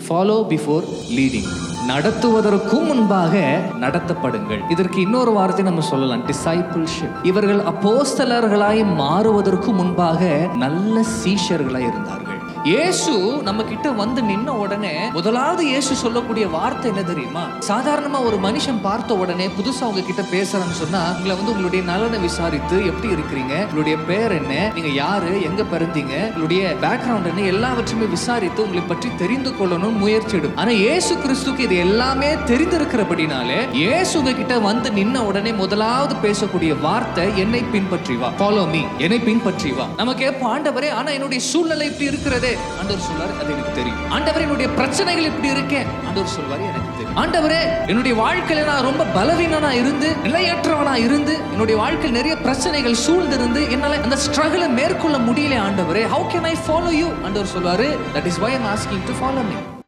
Follow before leading. நடத்துவதற்கும் முன்பாக நடத்தப்படுங்கள். இதற்கு இன்னொரு வார்த்தை நம்ம சொல்லலாம், டிசைபிள்ஷிப். இவர்கள் அப்போஸ்தலர்களாய் மாறுவதற்கு முன்பாக நல்ல சீஷர்களாய் இருந்தார்கள். இயேசு நம்ம கிட்ட வந்து நின்ன உடனே முதலாவது இயேசு சொல்லக்கூடிய வார்த்தை என்ன தெரியுமா? சாதாரணமா ஒரு மனுஷன் பார்த்த உடனே புதுசா உங்க கிட்ட பேசுறான்னு சொன்னா, உங்களை வந்து உங்களுடைய நலனை விசாரித்து எப்படி இருக்கிறீங்க, உங்களுடைய பேர் என்ன, நீங்க யாரு, எங்க பிறந்தீங்க, உங்களுடைய பேக்ரவுண்ட் என்ன, எல்லாவற்றையுமே விசாரித்து உங்களை பற்றி தெரிந்து கொள்ளணும் முயற்சி எடுக்கும். ஆனா இயேசு கிறிஸ்துக்கு இது எல்லாமே தெரிந்திருக்கிறபடினாலே இயேசு உங்க கிட்ட வந்து நின்ன உடனே முதலாவது பேசக்கூடிய வார்த்தை, என்னை பின்பற்றி வா, ஃபாலோ மீ, என்னை பின்பற்றி வா. நம்ம கேட்போம், ஆண்டவரே ஆனா என்னுடைய சூழ்நிலை இப்படி இருக்கிறதே. ஆண்டவர் சொல்வாரு, அது எனக்கு தெரியும். ஆண்டவரே என்னுடைய பிரச்சனைகள் இப்படி இருக்கேன். ஆண்டவர் சொல்வாரு, எனக்கு தெரியும். ஆண்டவரே என்னுடைய வாழ்க்கையில நான் ரொம்ப பலவீனனா இருந்து, நிலையற்றவனா இருந்து, என்னுடைய வாழ்க்கையில் நிறைய பிரச்சனைகள் சூழ்ந்திருந்து என்னால அந்த ஸ்ட்ரகிளை மேற்கொள்ள முடியல. ஆண்டவரே, how can I follow you? ஆண்டவர் சொல்வாரு, that is why I'm asking to follow me.